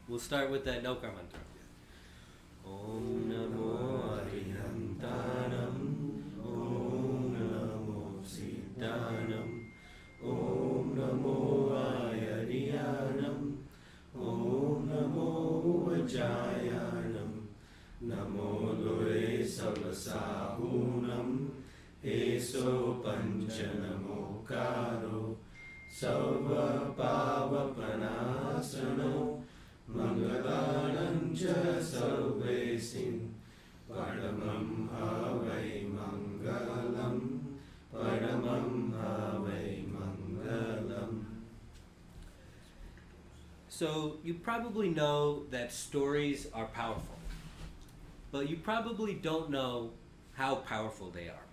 We'll start with the Nokar mantra. Om Namo Arihantanam, Om Namo Siddhanam, Om Namo Ayariyanam, Om Namo Vajayanam, Namo Lore Savasahunam, Eso Panchanamo Karo, Sarva Pava Panasano, Mangalancha Sarvesin, Paramam Havai Mangalam, Paramam Havai Mangalam. So you probably know that stories are powerful, but you probably don't know how powerful they are.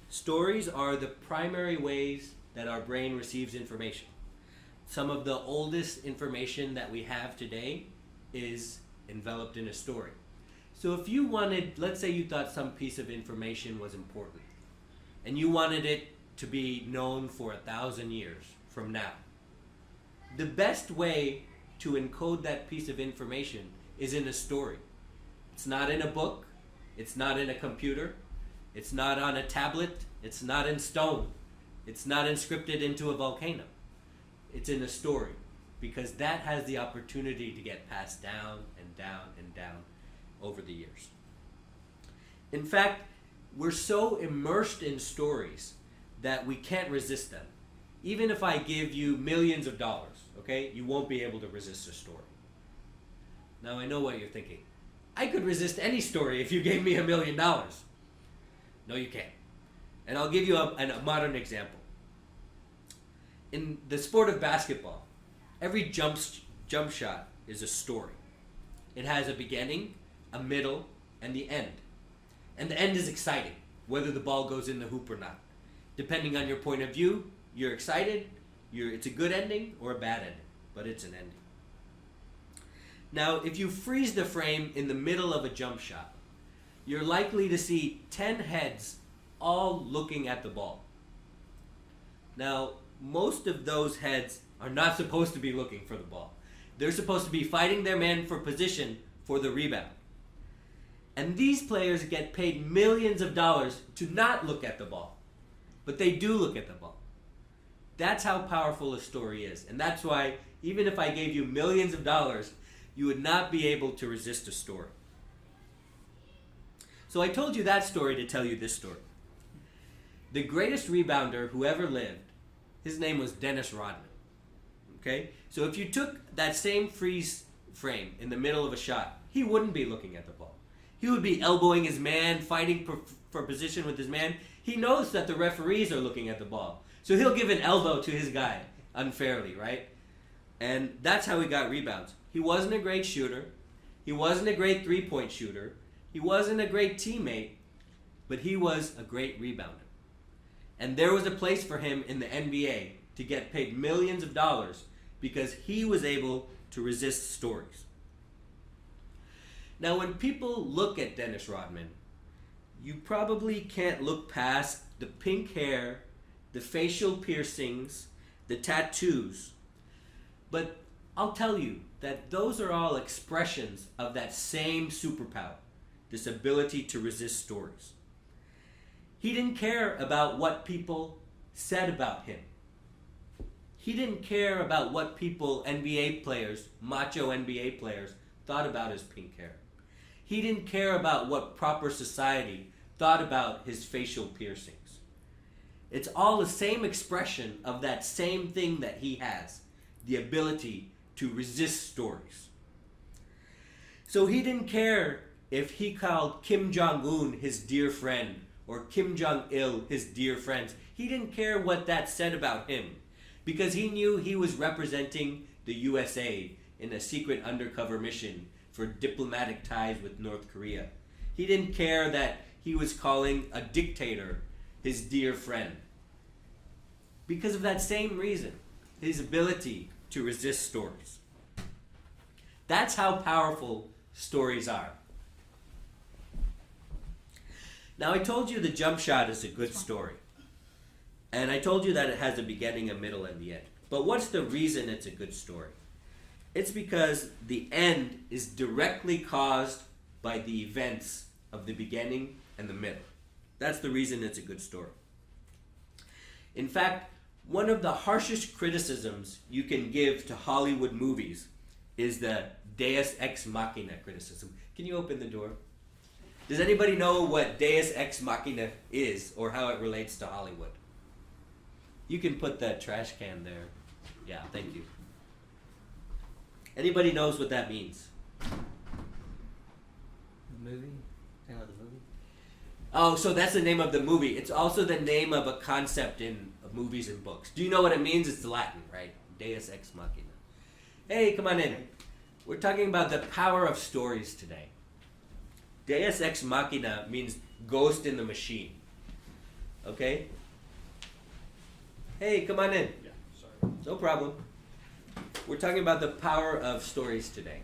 Stories are the primary ways that our brain receives information. Some of the oldest information that we have today is enveloped in a story. So if you wanted, let's say you thought some piece of information was important, and you wanted it to be known for 1,000 years from now, the best way to encode that piece of information is in a story. It's not in a book, it's not in a computer, it's not on a tablet, it's not in stone, it's not inscripted into a volcano. It's in a story, because that has the opportunity to get passed down and down and down over the years. In fact, we're so immersed in stories that we can't resist them. Even if I give you millions of dollars, okay, you won't be able to resist a story. Now I know what you're thinking. I could resist any story if you gave me $1 million. No, you can't. And I'll give you a modern example. In the sport of basketball, every jump shot is a story. It has a beginning, a middle, and the end. And the end is exciting, whether the ball goes in the hoop or not. Depending on your point of view, you're excited, it's a good ending or a bad ending, but it's an ending. Now, if you freeze the frame in the middle of a jump shot, you're likely to see 10 heads all looking at the ball. Now, most of those heads are not supposed to be looking for the ball. They're supposed to be fighting their man for position for the rebound. And these players get paid millions of dollars to not look at the ball. But they do look at the ball. That's how powerful a story is. And that's why, even if I gave you millions of dollars, you would not be able to resist a story. So I told you that story to tell you this story. The greatest rebounder who ever lived, his name was Dennis Rodman. Okay? So if you took that same freeze frame in the middle of a shot, he wouldn't be looking at the ball. He would be elbowing his man, fighting for position with his man. He knows that the referees are looking at the ball. So he'll give an elbow to his guy unfairly, right? And that's how he got rebounds. He wasn't a great shooter. He wasn't a great three-point shooter. He wasn't a great teammate, but he was a great rebounder. And there was a place for him in the NBA to get paid millions of dollars because he was able to resist stories. Now, when people look at Dennis Rodman, you probably can't look past the pink hair, the facial piercings, the tattoos. But I'll tell you that those are all expressions of that same superpower, this ability to resist stories. He didn't care about what people said about him. He didn't care about what people, NBA players, macho NBA players, thought about his pink hair. He didn't care about what proper society thought about his facial piercings. It's all the same expression of that same thing that he has, the ability to resist stories. So he didn't care if he called Kim Jong-un his dear friend or Kim Jong-il his dear friends. He didn't care what that said about him because he knew he was representing the USA in a secret undercover mission for diplomatic ties with North Korea. He didn't care that he was calling a dictator his dear friend. Because of that same reason, his ability to resist stories. That's how powerful stories are. Now, I told you the jump shot is a good story. And I told you that it has a beginning, a middle, and the end. But what's the reason it's a good story? It's because the end is directly caused by the events of the beginning and the middle. That's the reason it's a good story. In fact, one of the harshest criticisms you can give to Hollywood movies is the Deus Ex Machina criticism. Can you open the door? Does anybody know what Deus Ex Machina is or how it relates to Hollywood? You can put that trash can there. Yeah, thank you. Anybody knows what that means? The movie? Name of the movie? Oh, so that's the name of the movie. It's also the name of a concept in movies and books. Do you know what it means? It's Latin, right? Deus Ex Machina. Hey, come on in. We're talking about the power of stories today. Deus Ex Machina means ghost in the machine. Okay? Hey, come on in. Yeah, sorry. No problem. We're talking about the power of stories today.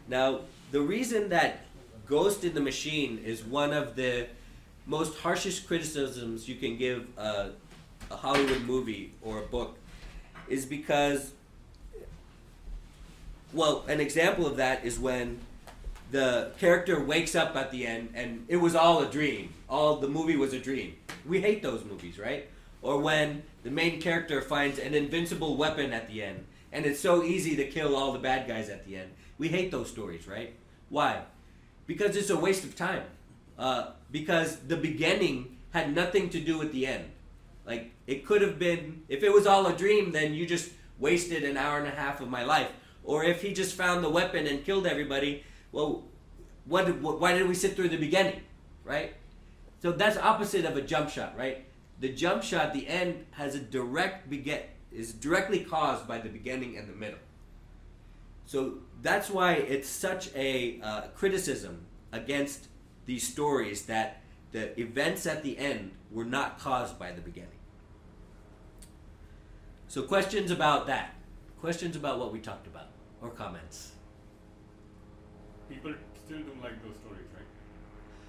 Now, the reason that Ghost in the Machine is one of the most harshest criticisms you can give a Hollywood movie or a book is because, well, an example of that is when the character wakes up at the end and it was all a dream. All the movie was a dream. We hate those movies, right? Or when the main character finds an invincible weapon at the end and it's so easy to kill all the bad guys at the end. We hate those stories, right? Why? Because it's a waste of time. Because the beginning had nothing to do with the end. Like, it could have been, if it was all a dream, then you just wasted an hour and a half of my life. Or if he just found the weapon and killed everybody, well, why did we sit through the beginning, right? So that's opposite of a jump shot, right? The jump shot, the end, has a is directly caused by the beginning and the middle. So that's why it's such a criticism against these stories that the events at the end were not caused by the beginning. So questions about that? Questions about what we talked about? Or comments? People still don't like those stories, right?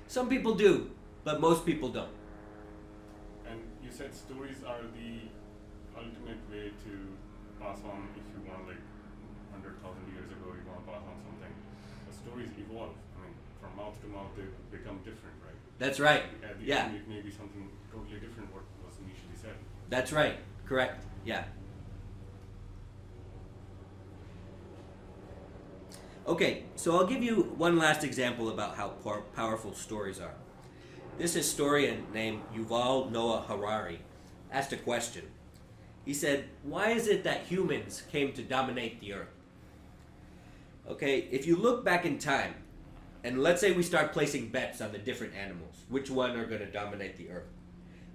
Some people do, but most people don't. And you said stories are the ultimate way to pass on if you want, like, 100,000 years ago, you want to pass on something. The stories evolve. I mean, from mouth to mouth, they become different, right? That's right. At the Yeah. end, it may be something totally different what was initially said. That's right. Correct. Yeah. Okay, so I'll give you one last example about how powerful stories are. This historian named Yuval Noah Harari asked a question. He said, why is it that humans came to dominate the earth? Okay, if you look back in time, and let's say we start placing bets on the different animals, which one are going to dominate the earth?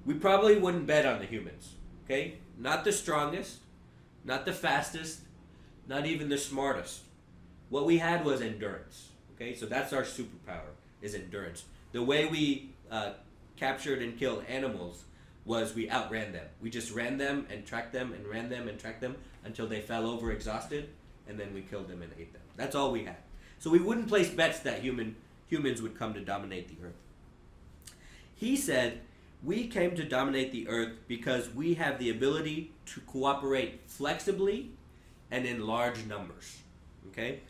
We probably wouldn't bet on the humans, okay? Not the strongest, not the fastest, not even the smartest. What we had was endurance, okay? So that's our superpower, is endurance. The way we captured and killed animals was we outran them. We just ran them and tracked them and ran them and tracked them until they fell over exhausted, and then we killed them and ate them. That's all we had. So we wouldn't place bets that humans would come to dominate the earth. He said, we came to dominate the earth because we have the ability to cooperate flexibly and in large numbers, okay?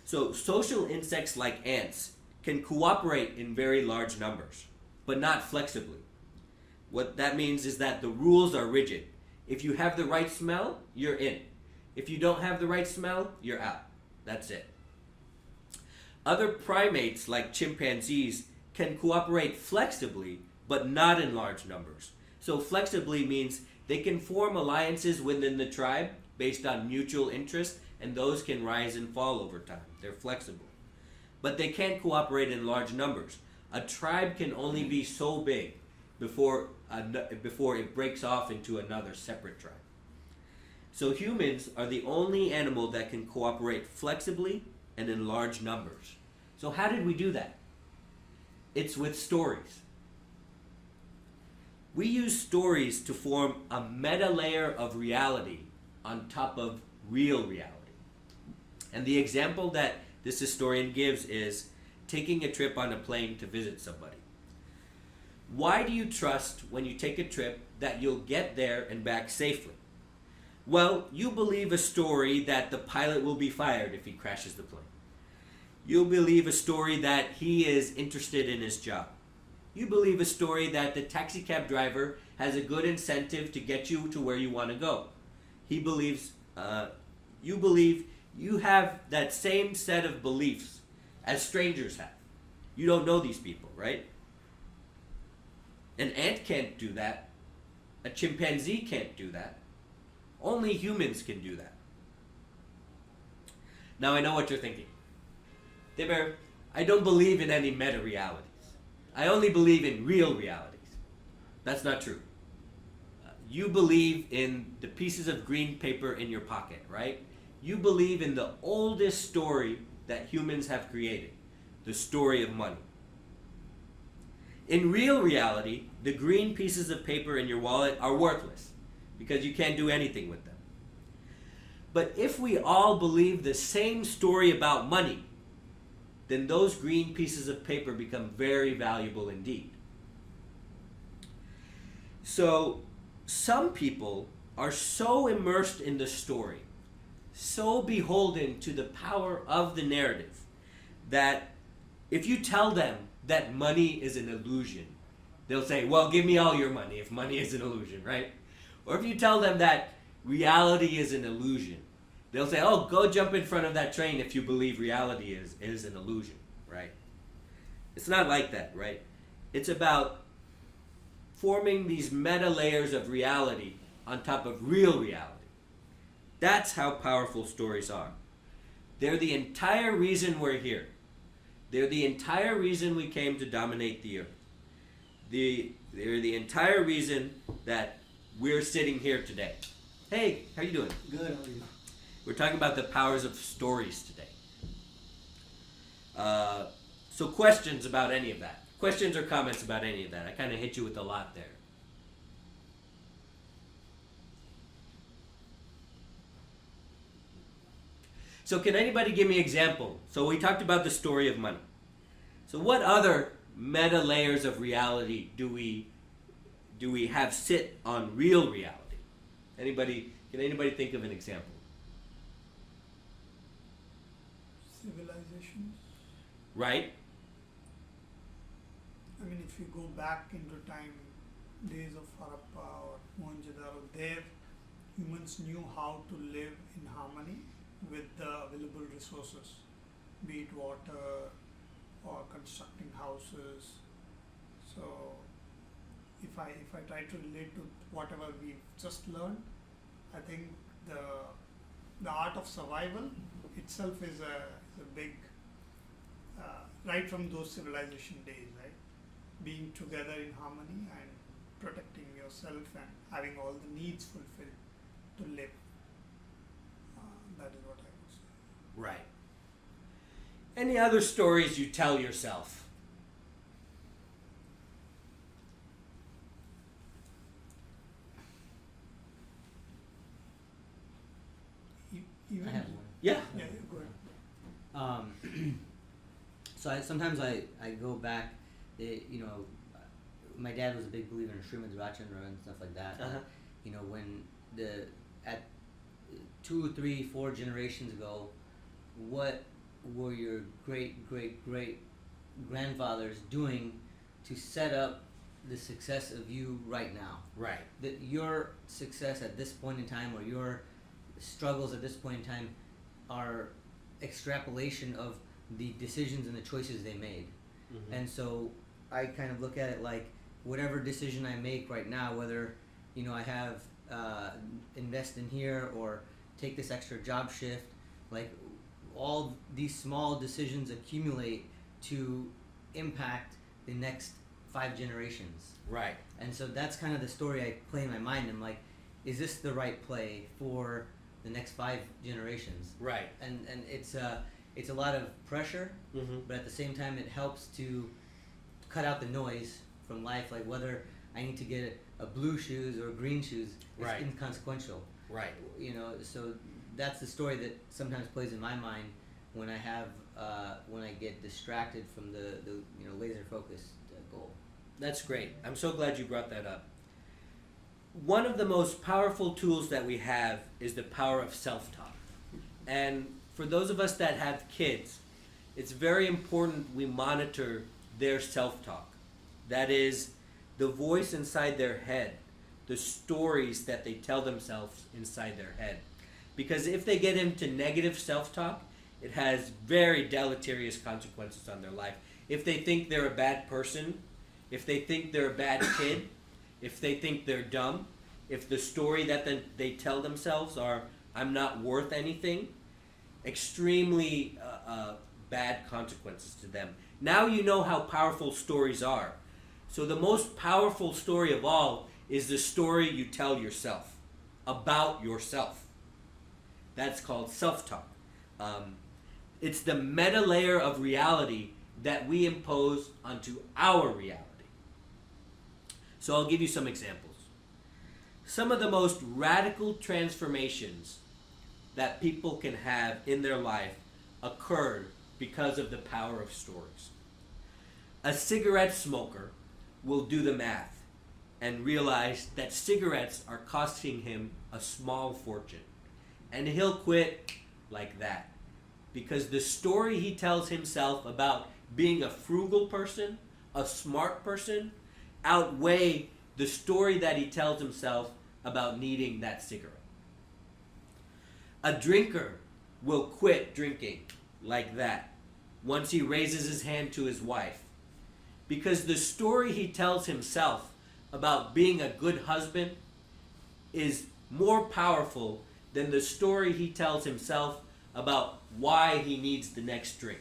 So social insects like ants can cooperate in very large numbers, but not flexibly. What that means is that the rules are rigid. If you have the right smell, you're in. If you don't have the right smell, you're out. That's it. Other primates like chimpanzees can cooperate flexibly, but not in large numbers. So flexibly means they can form alliances within the tribe based on mutual interest, and those can rise and fall over time. They're flexible. But they can't cooperate in large numbers. A tribe can only be so big before it breaks off into another separate tribe. So humans are the only animal that can cooperate flexibly and in large numbers. So how did we do that? It's with stories. We use stories to form a meta layer of reality on top of real reality. And the example that this historian gives is taking a trip on a plane to visit somebody. Why do you trust when you take a trip that you'll get there and back safely? Well, you believe a story that the pilot will be fired if he crashes the plane. You believe a story that he is interested in his job. You believe a story that the taxi cab driver has a good incentive to get you to where you want to go. He believes, you believe you have that same set of beliefs as strangers have. You don't know these people, right? An ant can't do that. A chimpanzee can't do that. Only humans can do that. Now I know what you're thinking. Deber, I don't believe in any meta-realities. I only believe in real realities. That's not true. You believe in the pieces of green paper in your pocket, right? You believe in the oldest story that humans have created, the story of money. In real reality, the green pieces of paper in your wallet are worthless because you can't do anything with them. But if we all believe the same story about money, then those green pieces of paper become very valuable indeed. So, some people are so immersed in the story, so beholden to the power of the narrative, that if you tell them that money is an illusion, they'll say, well, give me all your money if money is an illusion, right? Or if you tell them that reality is an illusion, they'll say, oh, go jump in front of that train if you believe reality is an illusion, right? It's not like that, right? It's about forming these meta layers of reality on top of real reality. That's how powerful stories are. They're the entire reason we're here. They're the entire reason we came to dominate the earth. They're the entire reason that we're sitting here today. Hey, how you doing? Good, how are you? We're talking about the powers of stories today. So questions about any of that? Questions or comments about any of that? I kind of hit you with a lot there. So can anybody give me an example? So we talked about the story of money. So what other meta layers of reality do we have sit on real reality? Can anybody think of an example? Civilizations. Right? I mean, if you go back into time, days of Harappa or Mohenjo-daro, there humans knew how to live in harmony with the available resources, be it water or constructing houses. So, if I try to relate to whatever we've just learned, I think the art of survival itself is a big right from those civilization days, right? Being together in harmony and protecting yourself and having all the needs fulfilled to live. That is what I would say. Right. Any other stories you tell yourself? Even I have one. Yeah. Yeah, go ahead. So sometimes I go back, my dad was a big believer in Srimad Rajchandra and stuff like that. Uh-huh. When at 2, 3, 4 generations ago, what were your great grandfathers doing to set up the success of you right now? Right. That your success at this point in time or your struggles at this point in time are extrapolation of the decisions and the choices they made. Mm-hmm. And so I kind of look at it like whatever decision I make right now, whether I have invest in here or take this extra job shift, like all these small decisions accumulate to impact the next 5 generations. Right. And so that's kind of the story I play in my mind. I'm like, is this the right play for the next 5 generations? Right. And it's a lot of pressure, Mm-hmm. but at the same time it helps to cut out the noise from life, like whether I need to get a blue shoes or green shoes is Right. inconsequential. Right. So that's the story that sometimes plays in my mind when I have when I get distracted from the laser focused goal. That's great. I'm so glad you brought that up. one of the most powerful tools that we have is the power of self-talk. And for those of us that have kids, it's very important we monitor their self-talk. That is, the voice inside their head, the stories that they tell themselves inside their head. Because if they get into negative self-talk, it has very deleterious consequences on their life. If they think they're a bad person, if they think they're a bad kid, if they think they're dumb, if the story that they tell themselves are, I'm not worth anything, extremely bad consequences to them. Now you know how powerful stories are. So the most powerful story of all is the story you tell yourself about yourself. That's called self-talk. It's the meta layer of reality that we impose onto our reality. So I'll give you some examples. Some of the most radical transformations that people can have in their life occurred because of the power of stories. A cigarette smoker will do the math and realize that cigarettes are costing him a small fortune. And he'll quit like that. Because the story he tells himself about being a frugal person, a smart person, outweigh the story that he tells himself about needing that cigarette. A drinker will quit drinking like that once he raises his hand to his wife. Because the story he tells himself about being a good husband is more powerful than the story he tells himself about why he needs the next drink.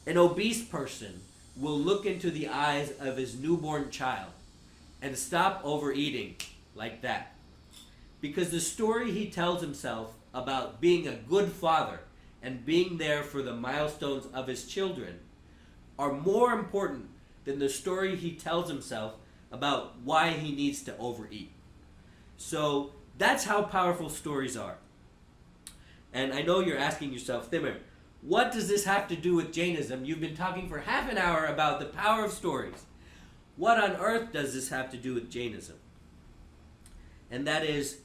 An obese person will look into the eyes of his newborn child and stop overeating like that. Because the story he tells himself about being a good father and being there for the milestones of his children are more important than the story he tells himself about why he needs to overeat. So that's how powerful stories are. And I know you're asking yourself, Thimmer, what does this have to do with Jainism? You've been talking for half an hour about the power of stories. What on earth does this have to do with Jainism? And that is,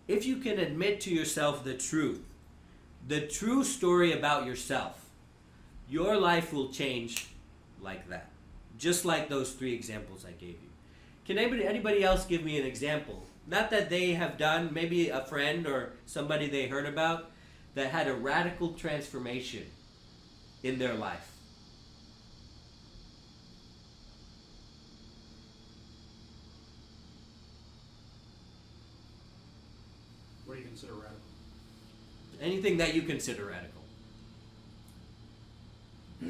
if you can admit to yourself the true story about yourself, your life will change like that. Just like those 3 examples I gave you. Can anybody else give me an example? Not that they have done, maybe a friend or somebody they heard about, that had a radical transformation in their life. What do you consider radical? Anything that you consider radical.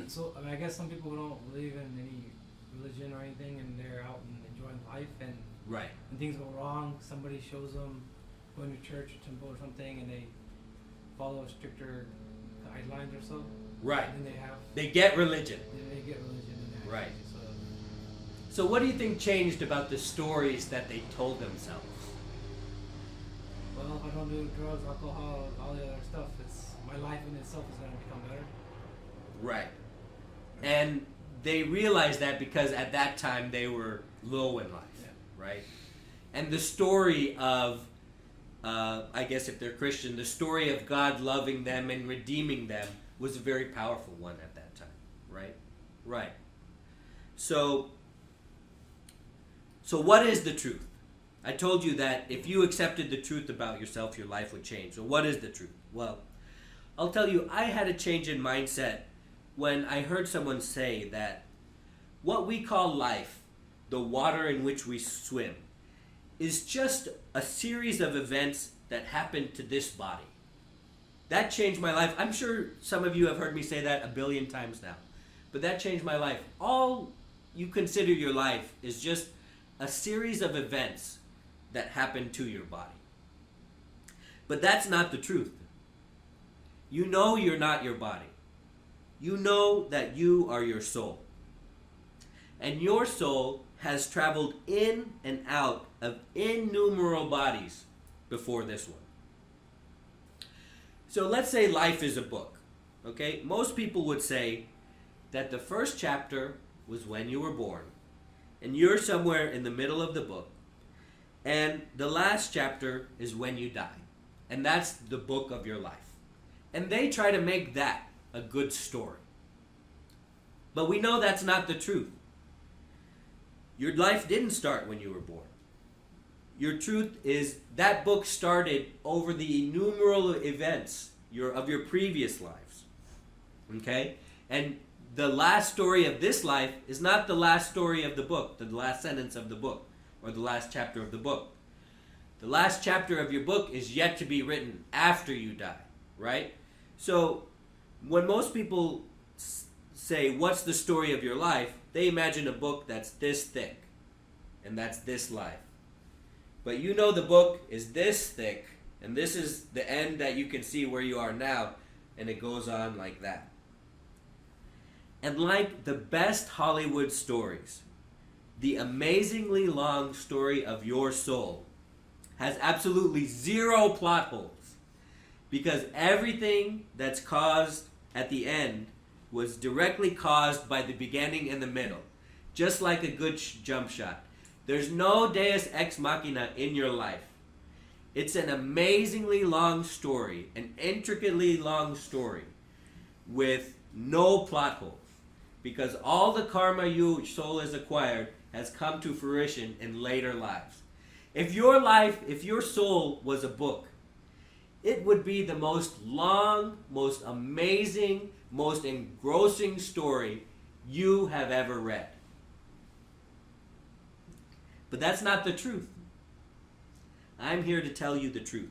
So, I mean, I guess some people don't believe in any religion or anything, and they're out and enjoying life, and Right. when things go wrong, somebody shows them going to church or temple or something, and they follow a stricter guidelines or so. Right. And then They get religion. they get religion. And Right. So, So what do you think changed about the stories that they told themselves? well, if I don't do drugs, alcohol, all the other stuff, it's my life in itself is going to become better. Right. And they realized that because at that time they were low in life. Yeah. Right? And the story of, I guess if they're Christian, the story of God loving them and redeeming them was a very powerful one at that time. Right? Right. So what is the truth? I told you that if you accepted the truth about yourself, your life would change. So what is the truth? Well, I'll tell you, I had a change in mindset when I heard someone say that what we call life, the water in which we swim, is just a series of events that happen to this body. That changed my life. I'm sure some of you have heard me say that a billion times now, but that changed my life. All you consider your life is just a series of events that happen to your body. But that's not the truth. You know you're not your body. You know that you are your soul. And your soul has traveled in and out of innumerable bodies before this one. So let's say life is a book. Okay? Most people would say that the first chapter was when you were born, and you're somewhere in the middle of the book, And the last chapter is when you die. And that's the book of your life. And they try to make that a good story. But we know that's not the truth. Your life didn't start when you were born. Your truth is that book started over the innumerable events of your previous lives. Okay? And the last story of this life is not the last story of the book, the last sentence of the book, or the last chapter of the book. The last chapter of your book is yet to be written after you die, right? So when most people say, what's the story of your life? They imagine a book that's this thick, and that's this life. But you know the book is this thick, and this is the end that you can see where you are now, and it goes on like that. And like the best Hollywood stories, the amazingly long story of your soul has absolutely zero plot holes, because everything that's caused at the end was directly caused by the beginning and the middle, just like a good jump shot. There's no deus ex machina in your life. It's an amazingly long story, an intricately long story with no plot holes, because all the karma your soul has acquired has come to fruition in later lives. If your soul was a book, it would be the most long, most amazing, most engrossing story you have ever read. But that's not the truth. I'm here to tell you the truth.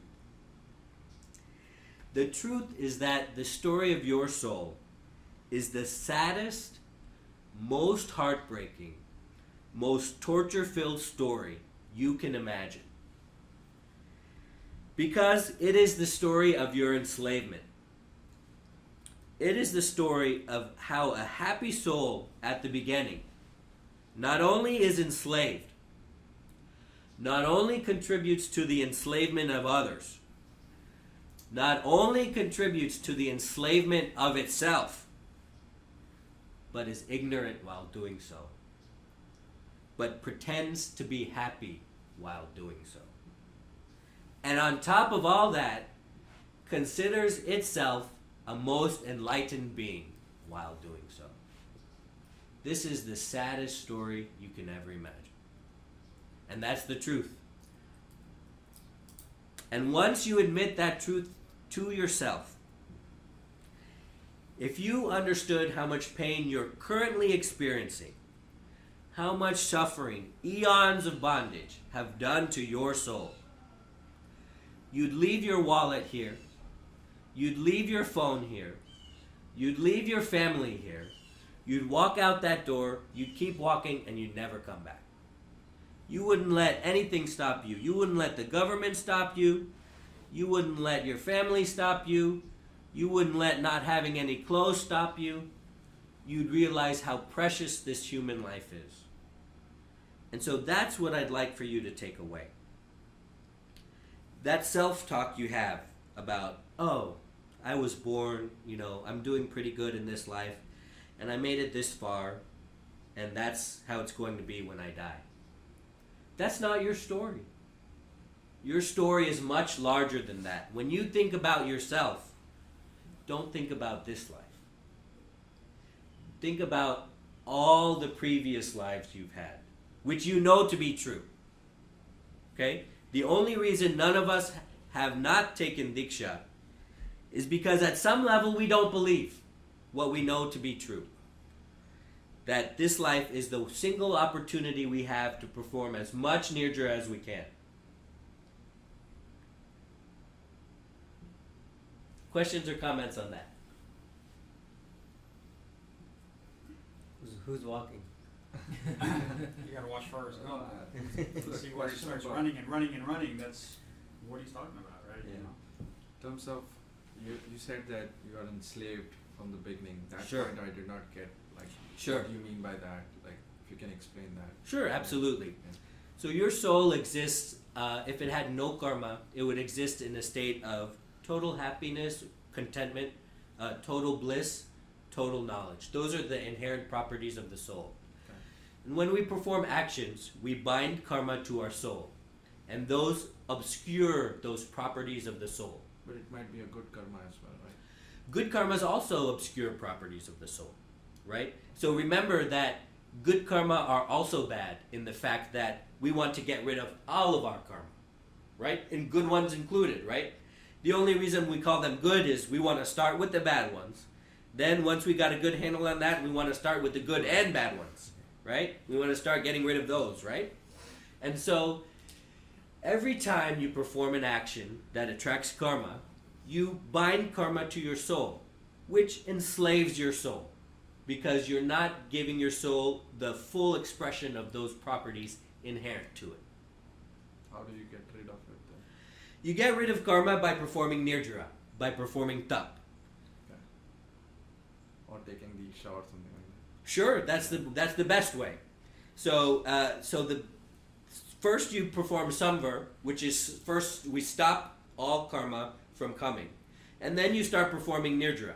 The truth is that the story of your soul is the saddest, most heartbreaking, most torture-filled story you can imagine. Because it is the story of your enslavement. It is the story of how a happy soul at the beginning not only is enslaved, not only contributes to the enslavement of others, not only contributes to the enslavement of itself, but is ignorant while doing so, but pretends to be happy while doing so. And on top of all that, considers itself a most enlightened being while doing so. This is the saddest story you can ever imagine. And that's the truth. And once you admit that truth to yourself, if you understood how much pain you're currently experiencing, how much suffering eons of bondage have done to your soul, you'd leave your wallet here, you'd leave your phone here, you'd leave your family here, you'd walk out that door, you'd keep walking, and you'd never come back. You wouldn't let anything stop you. You wouldn't let the government stop you. You wouldn't let your family stop you. You wouldn't let not having any clothes stop you. You'd realize how precious this human life is. And so that's what I'd like for you to take away. That self-talk you have about, oh, I was born, I'm doing pretty good in this life, and I made it this far, and that's how it's going to be when I die. That's not your story. Your story is much larger than that. When you think about yourself, don't think about this life. Think about all the previous lives you've had, which you know to be true. Okay? The only reason none of us have not taken Diksha is because at some level we don't believe what we know to be true. That this life is the single opportunity we have to perform as much nirjara as we can. Questions or comments on that? Who's walking? You gotta watch first. See where he starts running and running and running. That's what he's talking about, right? Yeah. In terms of, you said that you are enslaved from the beginning. That Sure. point I did not get. Sure. What do you mean by that? If you can explain that. Sure, absolutely. Yeah. So your soul exists, if it had no karma, it would exist in a state of total happiness, contentment, total bliss, total knowledge. Those are the inherent properties of the soul. Okay. And when we perform actions, we bind karma to our soul. and those obscure those properties of the soul. But it might be a good karma as well, right? Good karmas also obscure properties of the soul, right? So remember that good karma are also bad in the fact that we want to get rid of all of our karma, right? And good ones included, right? The only reason we call them good is we want to start with the bad ones. Then once we got a good handle on that, we want to start with the good and bad ones, right? We want to start getting rid of those, right? And so every time you perform an action that attracts karma, you bind karma to your soul, which enslaves your soul, because you're not giving your soul the full expression of those properties inherent to it. How do you get rid of it then? You get rid of karma by performing nirjara, by performing tap. Okay. Or taking the shower or something like that. Sure, that's the best way. So the first you perform samvar, which is first we stop all karma from coming, and then you start performing nirjara,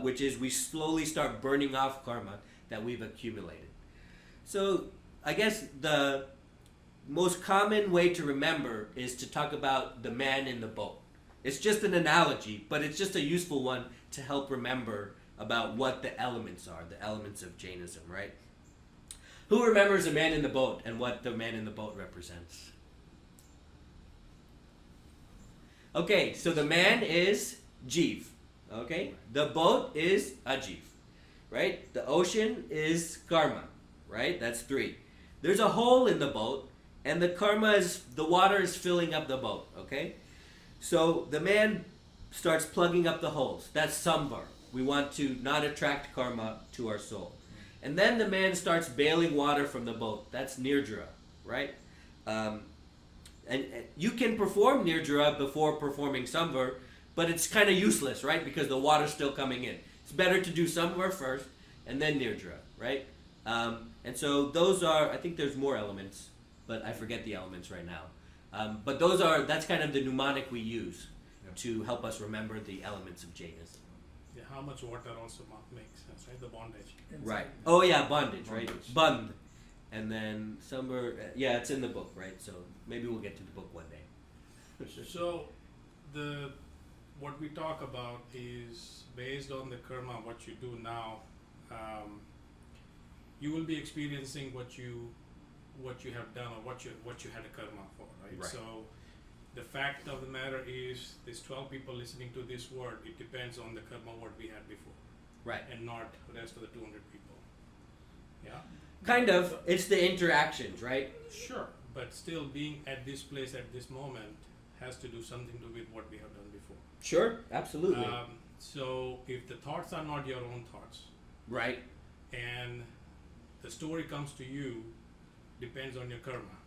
which is we slowly start burning off karma that we've accumulated. So I guess the most common way to remember is to talk about the man in the boat. It's just an analogy, but it's just a useful one to help remember about what the elements are, the elements of Jainism, right? Who remembers the man in the boat and what the man in the boat represents? Okay, so the man is Jeev, okay? The boat is Ajiv, right? The ocean is karma, right? That's 3. There's a hole in the boat, and the karma is, the water is filling up the boat, okay? So the man starts plugging up the holes. That's samvar. We want to not attract karma to our soul. And then the man starts bailing water from the boat. That's nirjara, right? And you can perform nirjara before performing samvar, but it's kind of useless, right? Because the water's still coming in. It's better to do samvar first and then nirjara, right? And so those are, I think there's more elements, but I forget the elements right now. But that's kind of the mnemonic we use to help us remember the elements of Jainism. Yeah, how much water also makes sense, right? The bondage. Right. Oh yeah, bondage, right? Bondage. Band. And then samvar, yeah, it's in the book, right? So maybe we'll get to the book one day. So what we talk about is based on the karma, what you do now, you will be experiencing what you have done or what you had a karma for, right? Right. So the fact of the matter is, these 12 people listening to this word, it depends on the karma what we had before, Right. and not the rest of the 200 people. Yeah. Kind of. It's the interactions, right? Sure, but still being at this place at this moment has to do something to with what we have done before. Sure, absolutely. So if the thoughts are not your own thoughts, Right. and the story comes to you, depends on your karma.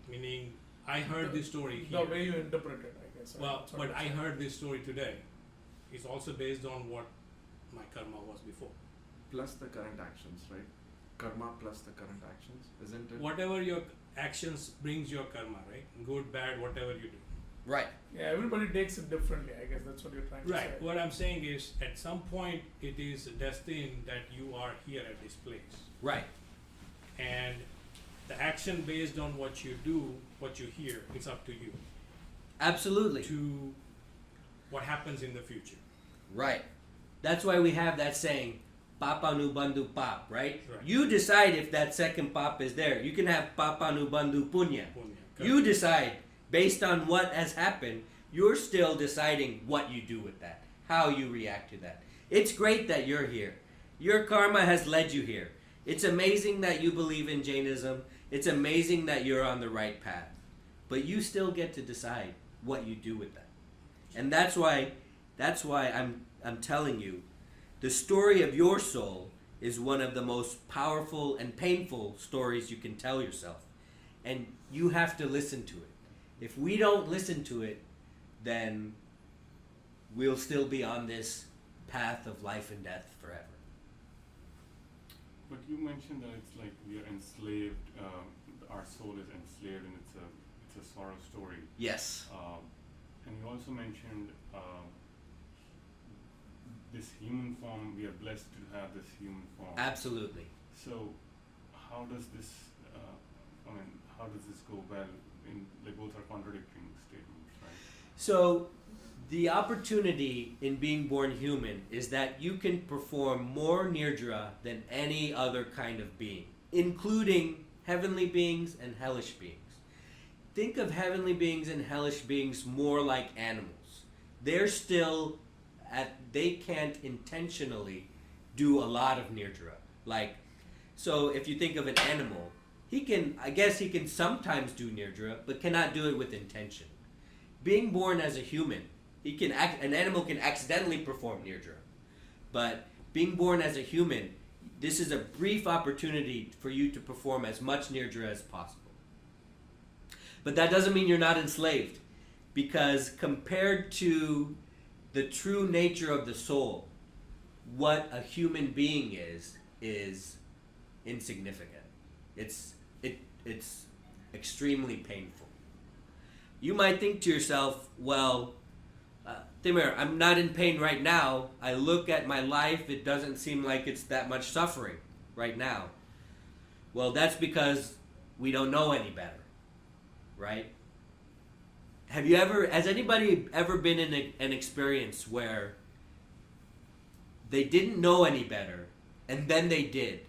Meaning, I heard this story The here. way you interpret it, I guess. Well, That's what but I'm I saying. heard this story today. It's also based on what my karma was before. Plus the current actions, right? Karma plus the current actions, isn't it? Whatever your actions brings your karma, right? Good, bad, whatever you do. Right. Yeah, everybody takes it differently. I guess that's what you're trying to say. Right. What I'm saying is, at some point, it is destined that you are here at this place. Right. And the action based on what you do, what you hear, it's up to you Absolutely. to what happens in the future. Right. That's why we have that saying, Papa nu bandhu pap, right? Right. You decide if that second pap is there. You can have Papa nu bandhu punya. Punya. You decide based on what has happened. You're still deciding what you do with that, how you react to that. It's great that you're here. Your karma has led you here. It's amazing that you believe in Jainism. It's amazing that you're on the right path. But you still get to decide what you do with that. And that's why I'm telling you, the story of your soul is one of the most powerful and painful stories you can tell yourself. And you have to listen to it. If we don't listen to it, then we'll still be on this path of life and death forever. But you mentioned that it's like we are enslaved. Our soul is enslaved, and it's a sorrow story. Yes. And you also mentioned this human form. We are blessed to have this human form. Absolutely. So, how does this? how does this go well? In like both are contradicting statements, right? So, the opportunity in being born human is that you can perform more nirdra than any other kind of being, including heavenly beings and hellish beings. Think of heavenly beings and hellish beings more like animals. They're still they can't intentionally do a lot of nirdra. Like, so if you think of an animal, he can sometimes do nirdra, but cannot do it with intention. Being born as a human, an animal can accidentally perform nirdra, but being born as a human, this is a brief opportunity for you to perform as much nirdra as possible. But that doesn't mean you're not enslaved, because compared to the true nature of the soul, what a human being is insignificant. It's extremely painful. You might think to yourself, well, Timur, I'm not in pain right now. I look at my life, it doesn't seem like it's that much suffering right now. Well, that's because we don't know any better, right? Has anybody ever been in an experience where they didn't know any better, and then they did,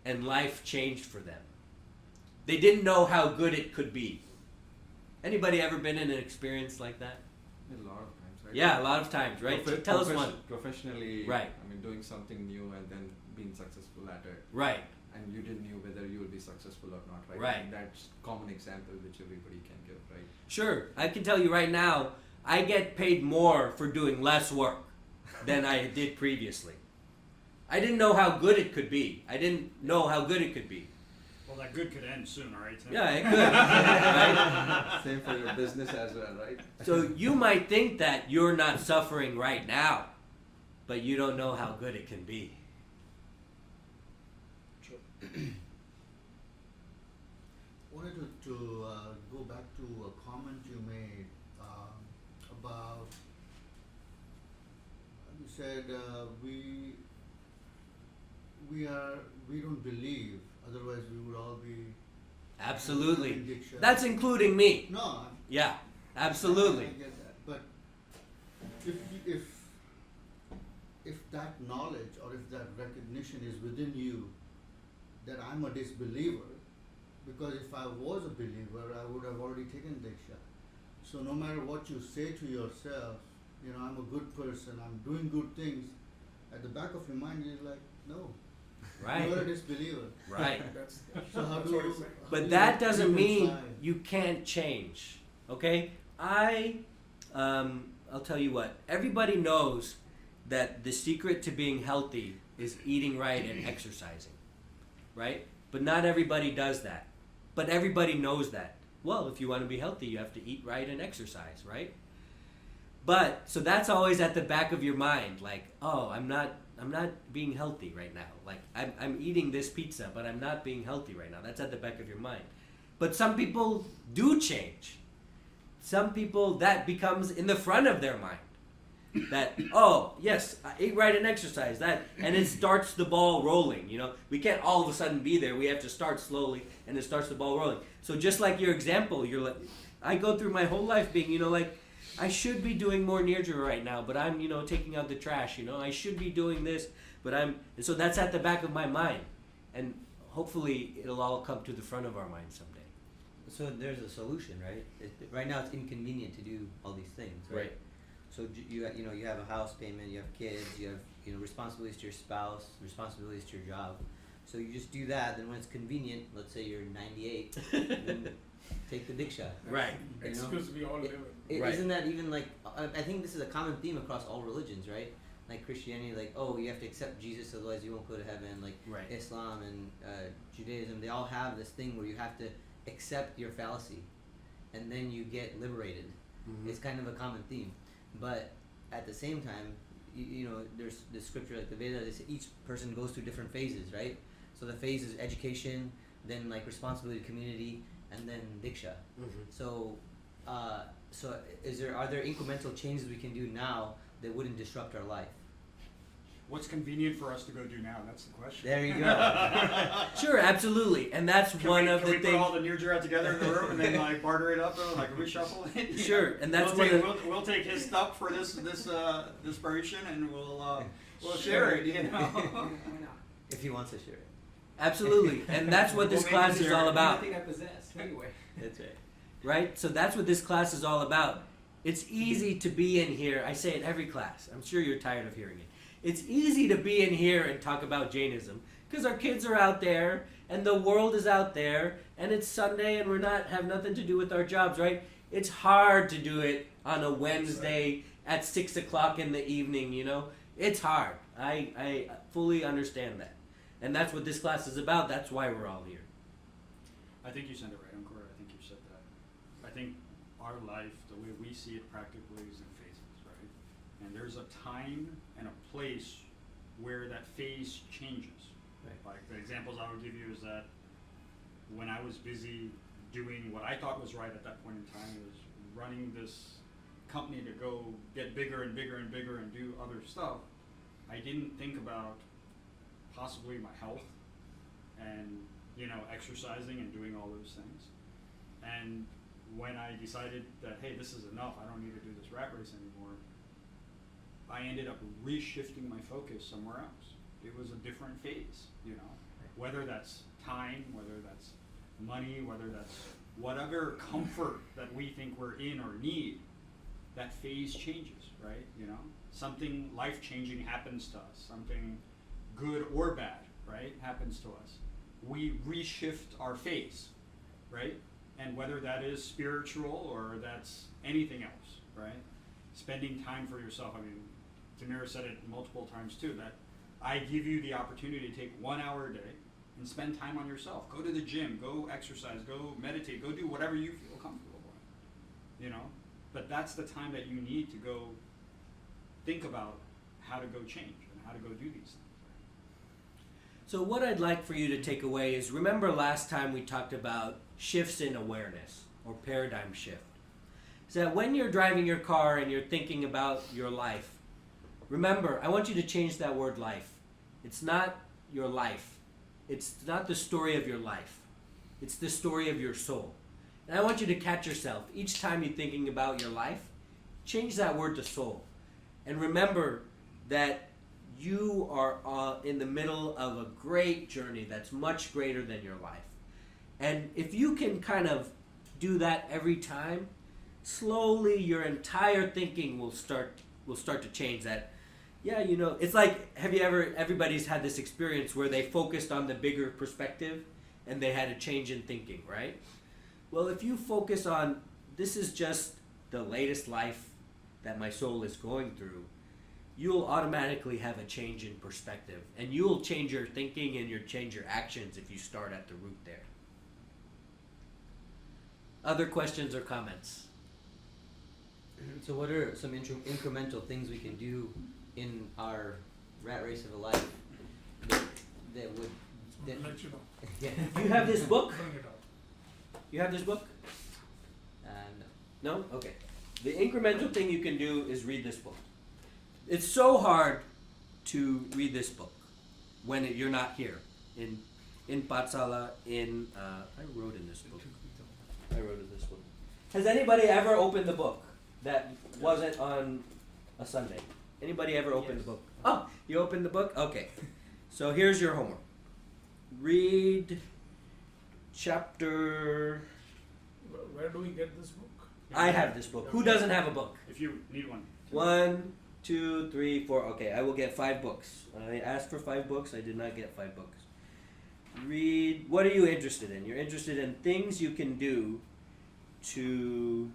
and life changed for them? They didn't know how good it could be. Anybody ever been in an experience like that? A lot of times, right? Yeah, a lot of times, right? Tell us one. Professionally, right? I mean, doing something new and then being successful at it, right? And you didn't know whether you will be successful or not, right? Right. And that's common example which everybody can give, right? Sure, I can tell you right now, I get paid more for doing less work than I did previously. I didn't know how good it could be. Well, that good could end sooner, right? Tim? Yeah, it could. Right? Same for your business as well, right? So you might think that you're not suffering right now, but you don't know how good it can be. Wanted to go back to a comment you made about, you said we don't believe, otherwise we would all be Absolutely. in Diksha. That's including me. No, Yeah, absolutely. I get that. But if that knowledge or if that recognition is within you that I'm a disbeliever, because if I was a believer, I would have already taken Diksha. So no matter what you say to yourself, I'm a good person, I'm doing good things, at the back of your mind you're like, no, Right. you're a disbeliever. Right. So how That's do what you, he's saying. how But do that you doesn't mean reconcile? you can't change. Okay? I'll tell you what. Everybody knows that the secret to being healthy is eating right and exercising. Right? But not everybody does that. But everybody knows that. Well, if you want to be healthy, you have to eat right and exercise, right? But so that's always at the back of your mind, like, oh, I'm not being healthy right now. Like I'm eating this pizza, but I'm not being healthy right now. That's at the back of your mind. But some people do change. Some people that becomes in the front of their mind. That, oh, yes, I eat right and exercise, and it starts the ball rolling, We can't all of a sudden be there. We have to start slowly, and it starts the ball rolling. So just like your example, you're like, I go through my whole life being, like, I should be doing more nirdra right now, but I'm, taking out the trash, I should be doing this, and so that's at the back of my mind. And hopefully it'll all come to the front of our mind someday. So there's a solution, right? Right now it's inconvenient to do all these things, right? So you have a house payment, you have kids, you have responsibilities to your spouse, responsibilities to your job. So you just do that. Then when it's convenient, let's say you're 98, then take the Diksha. Right. Excuse we all live in. Right. Isn't that even like? I think this is a common theme across all religions, right? Like Christianity, like, oh, you have to accept Jesus, otherwise you won't go to heaven. Like Right. Islam and Judaism, they all have this thing where you have to accept your fallacy, and then you get liberated. Mhm. It's kind of a common theme. But at the same time, there's the scripture, like the Vedas, each person goes through different phases, right? So the phase is education, then like responsibility to community, and then Diksha. Mhm. So, are there incremental changes we can do now that wouldn't disrupt our life? what's convenient for us to go do now? That's the question. There you go. Sure, absolutely, and that's Can one we, of can the we things. put all the near drought together in the room and then like barter it up, like reshuffle it? Sure, and that's we'll one take, of we'll take his stuff for this version, and we'll share it. You know. If he wants to share it. Absolutely, and that's what this We'll make class him is share all it. about. I possess anyway. That's right. Right? So that's what this class is all about. It's easy to be in here. I say it every class. I'm sure you're tired of hearing it. It's easy to be in here and talk about Jainism because our kids are out there and the world is out there and it's Sunday and have nothing to do with our jobs, right? It's hard to do it on a Wednesday at 6 o'clock in the evening, you know? It's hard. I fully understand that. And that's what this class is about. That's why we're all here. I think you said it right, Uncle. I think you said that. I think our life, the way we see it practically, is in phases, right? And there's a time and a place where that phase changes. Right. Like the examples I would give you is that when I was busy doing what I thought was right at that point in time, was running this company to go get bigger and bigger and bigger and do other stuff, I didn't think about possibly my health and, you know, exercising and doing all those things. And when I decided that, hey, this is enough, I don't need to do this rat race anymore, I ended up reshifting my focus somewhere else. It was a different phase, you know, whether that's time, whether that's money, whether that's whatever comfort that we think we're in or need, that phase changes, right? You know, something life-changing happens to us, something good or bad, right, happens to us. We reshift our phase, right? And whether that is spiritual or that's anything else, right? Spending time for yourself. I mean, Tamira said it multiple times too, that I give you the opportunity to take 1 hour a day and spend time on yourself. Go to the gym, go exercise, go meditate, go do whatever you feel comfortable with, you know? But that's the time that you need to go think about how to go change and how to go do these things. So what I'd like for you to take away is, remember last time we talked about shifts in awareness or paradigm shift. So that when you're driving your car and you're thinking about your life, remember, I want you to change that word life. It's not your life. It's not the story of your life. It's the story of your soul. And I want you to catch yourself. Each time you're thinking about your life, change that word to soul. And remember that you are in the middle of a great journey that's much greater than your life. And if you can kind of do that every time, slowly your entire thinking will start to change that. Yeah, you know, it's like, everybody's had this experience where they focused on the bigger perspective and they had a change in thinking, right? Well, if you focus on, this is just the latest life that my soul is going through, you'll automatically have a change in perspective. And you'll change your thinking and you'll change your actions if you start at the root there. Other questions or comments? So what are some incremental things we can do in our rat race of a life that would... I'll let you know. Yeah. You have this book? Bring it up. You have this book? No. No? Okay. The incremental thing you can do is read this book. It's so hard to read this book when you're not here in Patsala. I wrote in this book. Has anybody ever opened the book that wasn't on a Sunday? Anybody ever opened the book? Oh, you opened the book? Okay. So here's your homework. Read chapter... Where do we get this book? I have this book. Who doesn't have a book? If you need one. 1, 2, 3, 4. Okay, I will get 5 books. I asked for 5 books. I did not get 5 books. Read. What are you interested in? You're interested in things you can do to...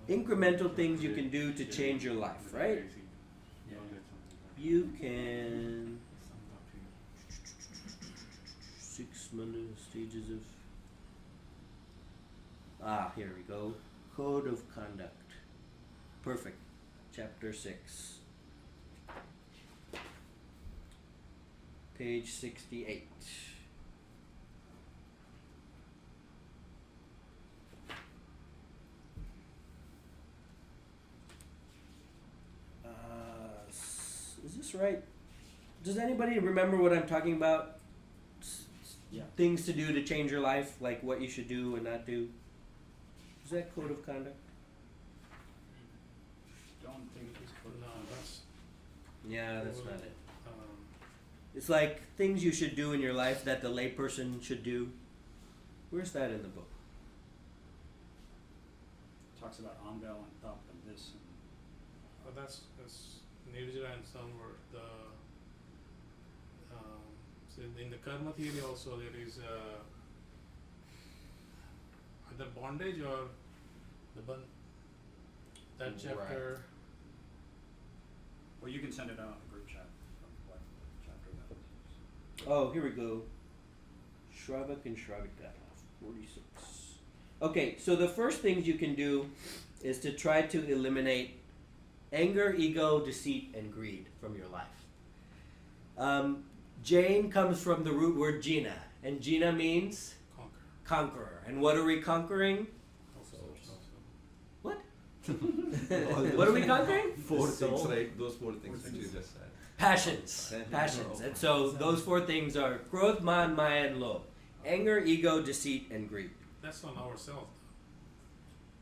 incremental things you can do to change your life, right? You can... 6 stages of... here we go. Code of conduct. Perfect. Chapter 6. Page 68. Is this things, right? Does anybody remember what I'm talking about? Yeah. Things to do to change your life, like what you should do and not do. Is that code of conduct? Don't think it's code No, of conduct. that's Yeah, that's not it. um, It's like things you should do in your life that the layperson should do. Where's that in the book? Talks about Amvel and Top and this. And that's Nirjara and some were the so in the karma theory also there is either bondage or the that Right. chapter. well, you can send it out on the group chat of what chapter that is. Oh, here we go. Shravak and Shravika, 46. Okay, so the first things you can do is to try to eliminate anger, ego, deceit, and greed from your life. Jane comes from the root word Jina, and Jina means Conquer. conqueror. And what are we conquering? Also. What? What are we conquering? Four things, right? Those four things that you just said. Passions. Passions. And so those four things are Krodh, Man, Maya, and Lobh. Anger, ego, deceit, and greed. That's on ourselves though.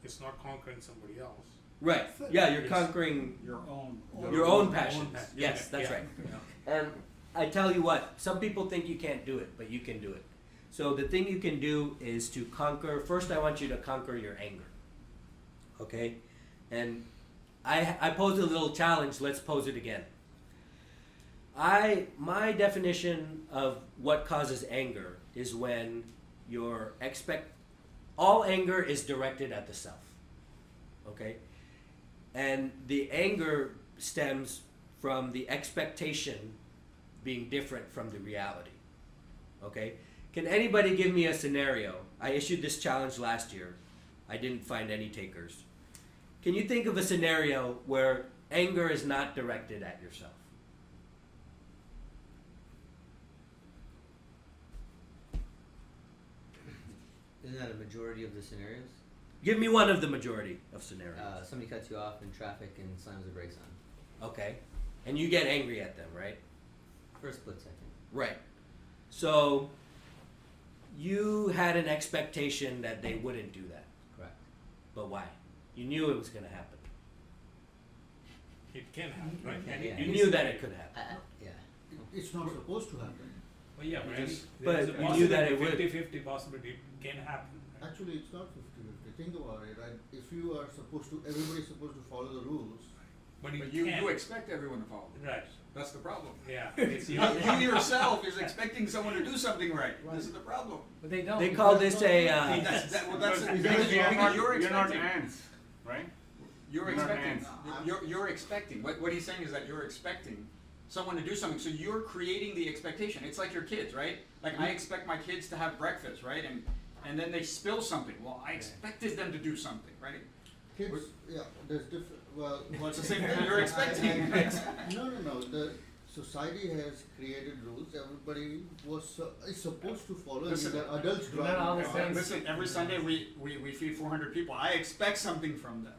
It's not conquering somebody else. Right. Yeah, you're Yes. conquering Your own. your own passions. passion. Yes, that's Yeah. right. And I tell you what, some people think you can't do it, but you can do it. So the thing you can do is to conquer. First, I want you to conquer your anger. Okay? And I posed a little challenge. Let's pose it again. My definition of what causes anger is when all anger is directed at the self. Okay? And the anger stems from the expectation being different from the reality. Okay? Can anybody give me a scenario? I issued this challenge last year. I didn't find any takers. Can you think of a scenario where anger is not directed at yourself? Isn't that a majority of the scenarios? Give me one of the majority of scenarios. Somebody cuts you off in traffic and slams the brakes on. Okay? And you get angry at them, right? For a split second. Right. So you had an expectation that they wouldn't do that. Correct. But why? You knew it was going to happen. It can happen, right? Yeah. And Yeah. You knew that it could happen. Yeah. It's not supposed to happen. Well, yeah, but But there's a you knew that it would. possibility, 50-50 possibility it can happen. Right? Actually, it's not 50-50. Think about it, right? If you are supposed to, everybody's supposed to follow the rules. But But you you can. expect everyone to follow. Right. That's the problem. Yeah. It's You yourself is expecting someone to do something right. This is the problem. But they don't. They call this a. That's Because because you're not, you're you're not expecting. ants, right? You're You're not expecting. ants. You're expecting. What he's saying is that you're expecting someone to do something. So you're creating the expectation. It's like your kids, right? Like I expect my kids to have breakfast, right? And then they spill something. Well, I expected them to do something, right? Kids, yeah, there's different, well. Well, it's the same thing you're expecting. No. The society has created rules. Everybody is supposed to follow. Listen, Either adults we're not all the driving. same. Listen, every Sunday we feed 400 people. I expect something from them.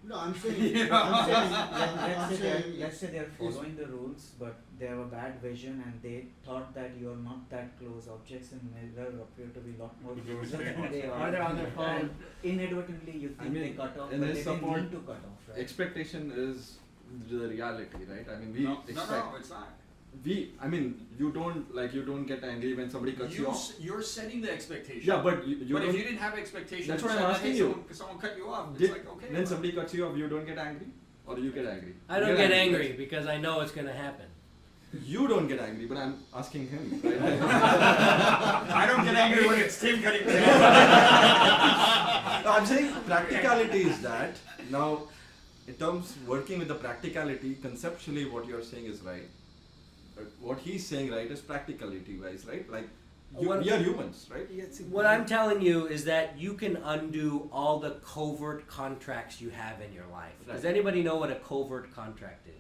No, I'm saying. You know? I'm saying. Let's say they're it's- following the rules, but they have a bad vision and they thought that you're not that close. Objects in mirror appear to be a lot more closer than they Or are. they're on their phone. And inadvertently, you think they cut off, in but his they didn't support, mean to cut off, right? expectation is the reality, right? I mean, we No, expect. it's not. You don't get angry when somebody cuts you off. You're setting the expectation. Yeah, but you but don't. if you didn't have expectations, That's what I'm said that, asking hey, you. Someone cut you off. It's Did, like okay. when well, somebody cuts you off, you don't get angry, or you get angry. I don't get angry because I know it's going to happen. You don't get angry, but I'm asking him. Right? I don't get angry when it's Tim cutting me No, I'm saying practicality is that now, in terms working with the practicality, conceptually what you're saying is right. But what he's saying right is practicality wise, right? Like we are humans, right? What I'm telling you is that you can undo all the covert contracts you have in your life. Does Right. anybody know what a covert contract is?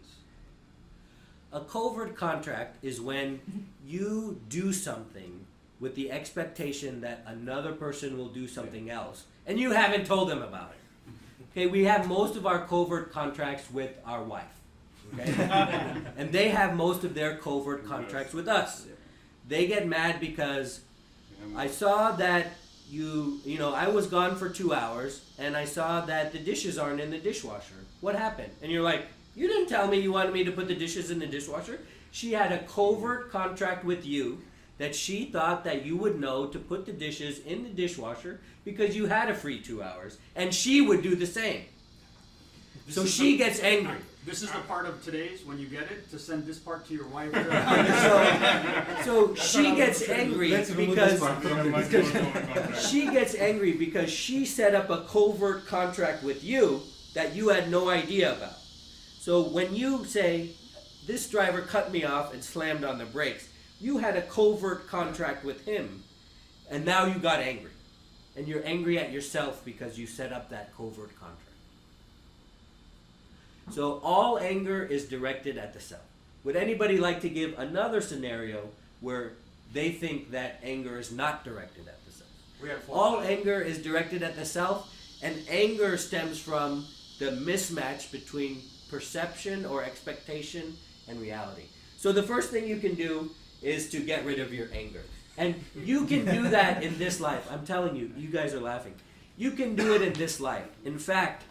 A covert contract is when you do something with the expectation that another person will do something else, and you haven't told them about it. Okay, we have most of our covert contracts with our wife, Okay? And they have most of their covert contracts with us. They get mad because I saw that I was gone for 2 hours and I saw that the dishes aren't in the dishwasher. What happened? And you're like, you didn't tell me you wanted me to put the dishes in the dishwasher. She had a covert contract with you that she thought that you would know to put the dishes in the dishwasher because you had a free 2 hours, and she would do the same. So she gets angry. This is the part of today's, when you get it, to send this part to your wife. So she gets angry because she set up a covert contract with you that you had no idea about. So when you say, this driver cut me off and slammed on the brakes, you had a covert contract with him, and now you got angry. And you're angry at yourself because you set up that covert contract. So all anger is directed at the self. Would anybody like to give another scenario where they think that anger is not directed at the self? All anger is directed at the self, and anger stems from the mismatch between perception or expectation and reality. So the first thing you can do is to get rid of your anger. And you can do that in this life. I'm telling you, you guys are laughing. You can do it in this life. In fact,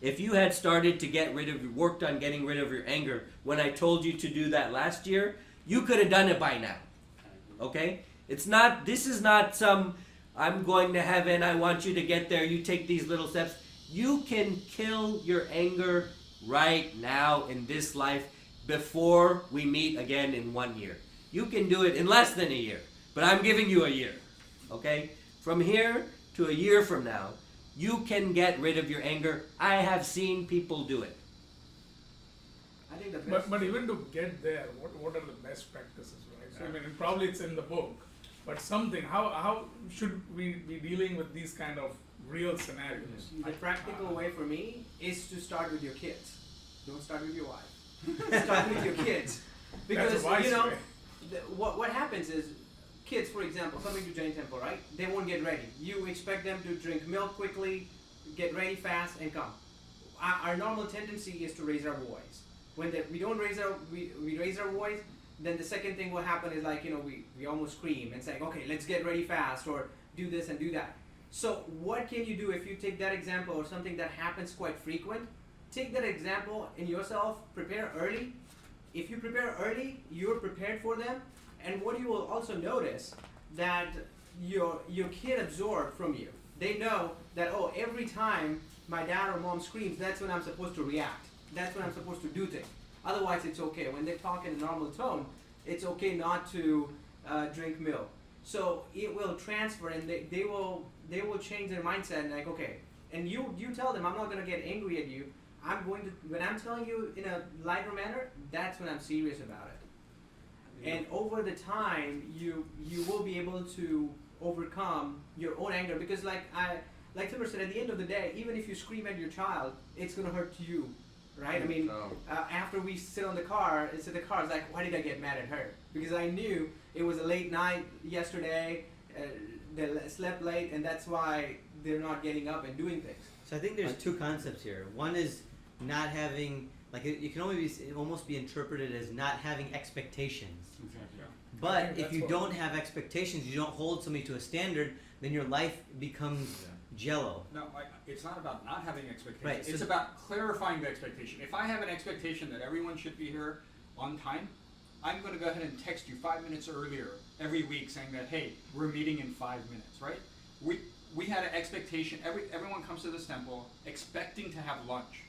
if you had started to worked on getting rid of your anger when I told you to do that last year, you could have done it by now. Okay? This is not some, I'm going to heaven, I want you to get there, you take these little steps. You can kill your anger right now in this life before we meet again in 1 year. You can do it in less than a year, but I'm giving you a year. Okay? From here to a year from now, you can get rid of your anger. I have seen people do it. I think the best. But even to get there, what are the best practices, right? So, I mean, probably it's in the book, but something. How should we be dealing with these kind of real scenarios? The practical way for me is to start with your kids. Don't start with your wife. Start with your kids, because That's a wise way. What happens is, kids, for example, coming to Jain Temple, right? They won't get ready. You expect them to drink milk quickly, get ready fast, and come. Our normal tendency is to raise our voice. When we don't raise our voice, then the second thing will happen is we almost scream and say, okay, let's get ready fast, or do this and do that. So what can you do if you take that example or something that happens quite frequent? Take that example in yourself, prepare early. If you prepare early, you're prepared for them. And what you will also notice that your kid absorbs from you. They know that, oh, every time my dad or mom screams, that's when I'm supposed to react. That's when I'm supposed to do things. Otherwise, it's okay. When they talk in a normal tone, it's okay not to drink milk. So it will transfer, and they will change their mindset. And like, okay, and you tell them, I'm not going to get angry at you. When I'm telling you in a lighter manner, that's when I'm serious about it. And over the time, you will be able to overcome your own anger, because like Timur said, at the end of the day, even if you scream at your child, it's gonna hurt you, right? I mean, after we sit in the car, it's like, why did I get mad at her? Because I knew it was a late night yesterday, they slept late, and that's why they're not getting up and doing things. So I think there's two concepts here. One is not having, it can almost be interpreted as not having expectations. Exactly. But if you don't have expectations, you don't hold somebody to a standard, then your life becomes jello. No, it's not about not having expectations. Right, It's about clarifying the expectation. If I have an expectation that everyone should be here on time, I'm going to go ahead and text you 5 minutes earlier every week saying that, hey, we're meeting in 5 minutes, right? We had an expectation. Everyone comes to this temple expecting to have lunch,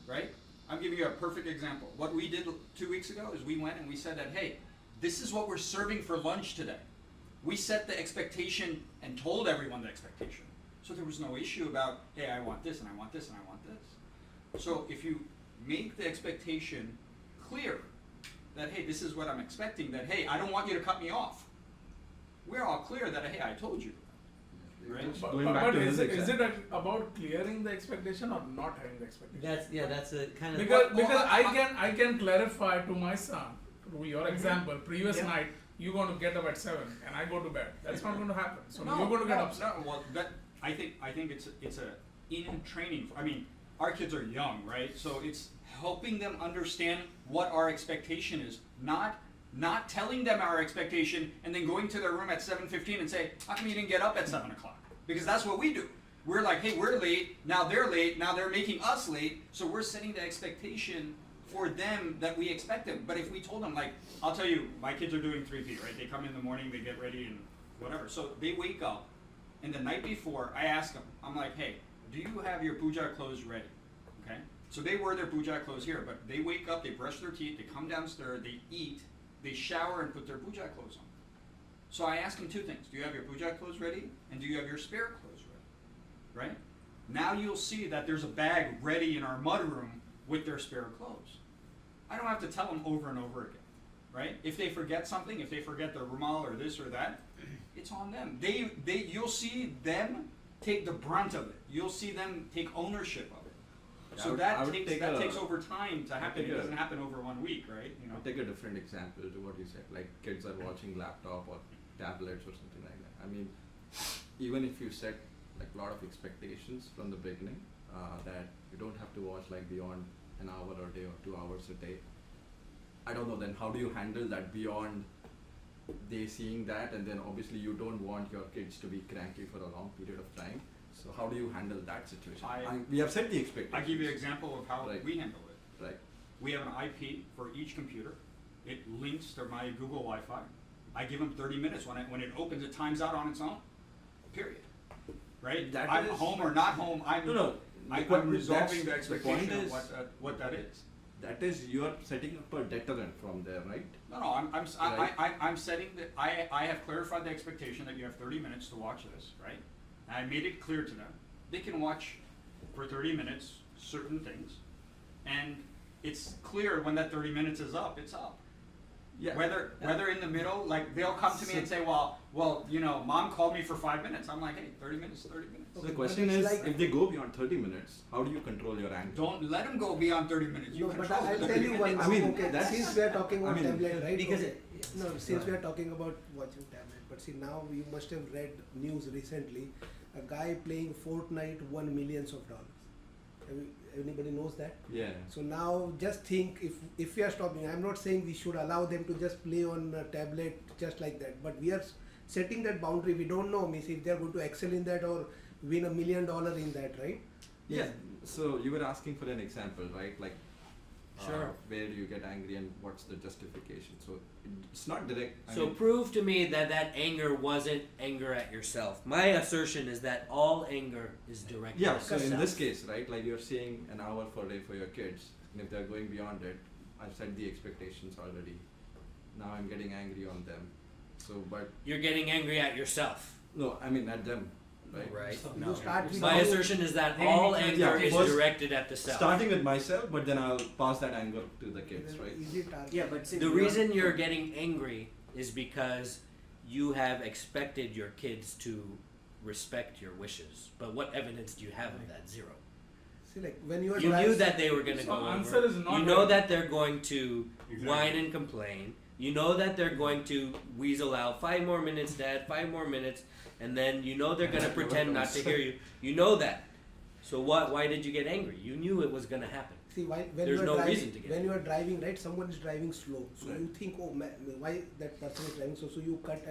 right? I'll give you a perfect example. What we did 2 weeks ago is we went and we said that, hey, this is what we're serving for lunch today. We set the expectation and told everyone the expectation. So there was no issue about, hey, I want this and I want this and I want this. So if you make the expectation clear that, hey, this is what I'm expecting, that, hey, I don't want you to cut me off. We're all clear that, hey, I told you. Right? But is it about clearing the expectation or not having the expectation? That's a kind of because I can clarify to my son, to your example, previous night you're going to get up at 7 and I go to bed. That's not going to happen. So you're going to get upset. No, well, I think it's a in training. I mean, our kids are young, right? So it's helping them understand what our expectation is, not telling them our expectation and then going to their room at 7:15 and say, how come you didn't get up at 7 o'clock? Because that's what we do. We're like, hey, we're late, now they're making us late, so we're setting the expectation for them that we expect them. But if we told them, like, I'll tell you, my kids are doing 3P, right? They come in the morning, they get ready and whatever. So they wake up, and the night before, I ask them, I'm like, hey, do you have your puja clothes ready? Okay? So they wear their puja clothes here, but they wake up, they brush their teeth, they come downstairs, they eat, they shower and put their puja clothes on. So I ask them two things. Do you have your puja clothes ready? And do you have your spare clothes ready? Right? Now you'll see that there's a bag ready in our mudroom with their spare clothes. I don't have to tell them over and over again. Right? If they forget something, if they forget their rumal or this or that, it's on them. You'll see them take the brunt of it. You'll see them take ownership of it. Yeah, So that takes over time to happen. It doesn't happen over 1 week, right? You know. I'll take a different example to what you said, like kids are watching laptop or tablets or something like that. I mean, even if you set like a lot of expectations from the beginning, that you don't have to watch like beyond an hour a day or 2 hours a day. I don't know, then how do you handle that beyond they seeing that, and then obviously you don't want your kids to be cranky for a long period of time. So how do you handle that situation? We have set the expectations. I give you an example of how we handle it. Right. We have an IP for each computer. It links to my Google Wi-Fi. I give them 30 minutes. When it opens, it times out on its own. Period. Right? That I'm is- home or not home. I'm resolving the expectation of what that is. That is, you are setting up a deterrent from there, right? No, Right. I'm setting that. I have clarified the expectation that you have 30 minutes to watch this, right? I made it clear to them. They can watch for 30 minutes certain things, and it's clear when that 30 minutes is up, it's up. Yeah. Whether in the middle, like they'll come to me and say, well, you know, mom called me for 5 minutes. I'm like, hey, 30 minutes, 30 minutes. So the question is, if they go beyond 30 minutes, how do you control your anger? Don't let them go beyond 30 minutes. You No, but control I'll the tell 30 you minutes. one. I mean, okay, that's- since we are talking about I mean, tablet, right? because okay. No, since we are talking about watching tablet, but see now you must have read news recently. A guy playing Fortnite won millions of dollars. Anybody knows that? Yeah. So now just think, if we are stopping, I'm not saying we should allow them to just play on a tablet just like that, but we are setting that boundary. We don't know, means if they are going to excel in that or win $1 million in that, right? Yeah. So you were asking for an example, right? Like, Sure. where do you get angry and what's the justification? So it's not direct. So prove to me that anger wasn't anger at yourself. My assertion is that all anger is directed yeah. at So yourself. in this case, right, like you're saying an hour per day for your kids, and if they're going beyond it, I've set the expectations already. Now I'm getting angry on them. So, but You're getting angry at yourself. no, I mean at them, right? Right. So No. you start with My all- assertion is that Then all you can- anger Yeah, is first directed at the self. Starting with myself, but then I'll pass that anger to the kids, right? Easy target. Yeah, but see, The reason you're getting angry is because you have expected your kids to respect your wishes. But what evidence do you have of that? Zero. See, like when you are You knew driving- that they were going to So go answer over. is not You know right. that they're going to Exactly. whine and complain. You know that they're going to weasel out 5 more minutes, Dad, 5 more minutes, and then you know they're going to pretend not to hear you. You know that. So what? Why did you get angry? You knew it was going to happen. See, when There's you are no driving, reason to get when you are driving, right? Someone is driving slow, so Right. you think, oh, why that person is driving slow? So you cut,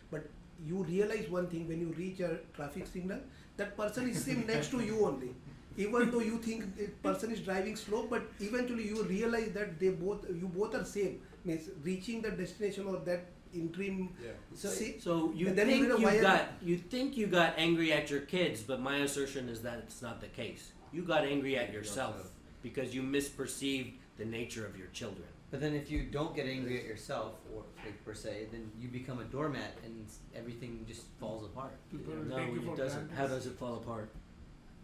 but you realize one thing: when you reach a traffic signal, that person is sitting next to you only. Even though you think the person is driving slow, but eventually you realize that you both are same. Means reaching the destination or that interim. Yeah. So you and then think you know you think you got angry at your kids, but my assertion is that it's not the case. You got angry at yourself because you misperceived the nature of your children. But then if you don't get angry at yourself, or like, per se, then you become a doormat and everything just falls apart. No, it doesn't. How does it fall apart?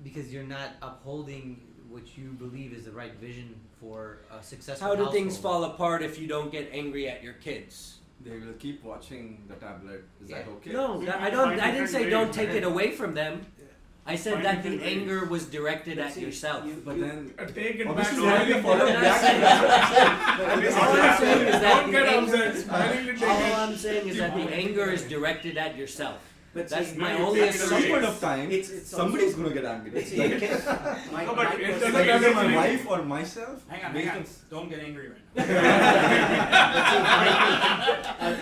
Because you're not upholding what you believe is the right vision for a successful How do things household. fall apart if you don't get angry at your kids? They will keep watching the tablet. Is that okay? No, We that, can I don't. find I didn't say different don't ways, take right? it away from them. I said Find that the different ways. anger was directed But at see, yourself. But then Take it back. obviously to there will be the- follow-up All I'm reaction. saying is that Don't the get anger. upset. Smilingly take All it. I'm saying is that the anger is directed at yourself. But That's see, my no, only it's At some point assumption. of time, It's somebody's also- going to get angry. But see, my, No, but my it personal- doesn't- Either my wife or myself. Hang on, based hang on. on- Don't get angry right now.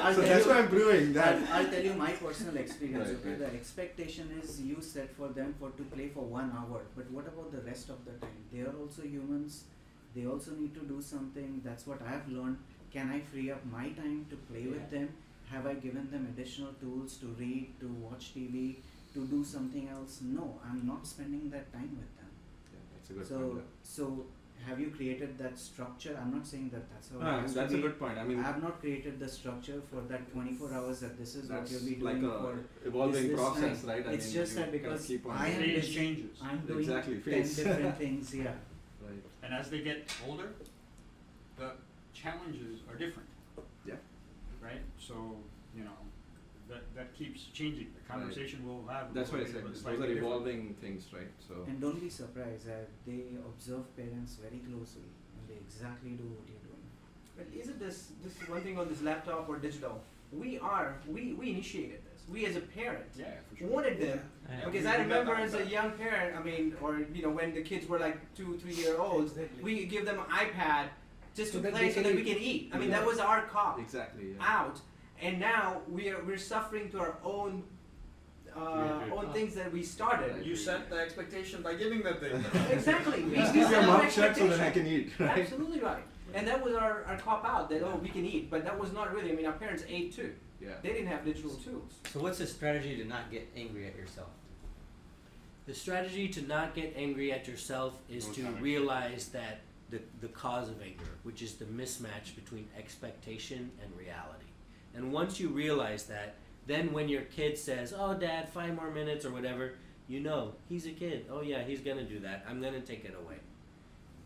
I'll So tell that's you- why I'm brewing that. I'll tell you my personal experience. Right, Okay, right. the expectation is you set for them to play for 1 hour, but what about the rest of the time? They are also humans. They also need to do something. That's what I have learned. Can I free up my time to play with them? Have I given them additional tools to read, to watch TV, to do something else? No, I'm not spending that time with them. Yeah, that's a good So, point. so have you created that structure? I'm not saying that that's how it Yeah. has That's to a be. good point. I mean, I have not created the structure for that 24 hours that this is what that's you'll be like doing a for evolving this process, time. right? I It's mean, just you that kind of because keep on I am Phase busy, changes. I'm doing Exactly, 10 phase. different things, yeah. Right. And as they get older, the challenges are different. Yeah. Right? So, you know, that keeps changing. The conversation we'll have. That's will why I be said those slightly are different. evolving things, right? So And don't be surprised that they observe parents very closely and they exactly do what you're doing. But isn't this one thing on this laptop or digital? We initiated this. We as a parent Yeah, for sure. wanted them. Yeah. Because we I got remember that as a back. young parent, I mean, or when the kids were like 2-3 year olds, Exactly. we give them an iPad just So to that play they so can that we eat. can eat. I mean, Yeah. that was our cop exactly. Yeah. out, and now we're suffering to our own Creative. own things that we started. Right. You set the expectation by giving them things. Exactly. We Keep set your an mouth shut so that I expectation. can eat, right? Absolutely right. And that was our cop out that, oh, we can eat. But that was not really. I mean, our parents ate too. Yeah. They didn't have digital tools. So what's the strategy to not get angry at yourself? The strategy to not get angry at yourself is Don't to panic. realize that the cause of anger, which is the mismatch between expectation and reality. And once you realize that, then when your kid says, "Oh, Dad, 5 more minutes," or whatever, you know, he's a kid. Oh yeah, he's gonna do that. I'm gonna take it away.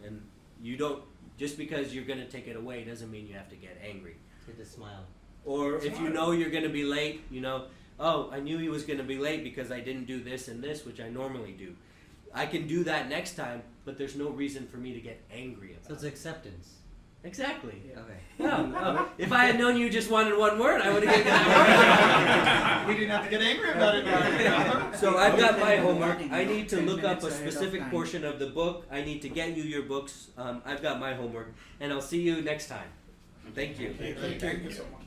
And you don't, just because you're gonna take it away doesn't mean you have to get angry. Get to smile. Or if you know you're going to be late, you know, oh, I knew he was going to be late because I didn't do this and this, which I normally do. I can do that next time, but there's no reason for me to get angry about So it's it. acceptance. Exactly. Okay. No. If I had known you just wanted one word, I would have given that We didn't have to get angry about it. word. So I've got my homework. Morning, I need to 10 look up minutes a ahead of specific time. portion of the book. I need to get you your books. I've got my homework. And I'll see you next time. Thank you. Thank you so much.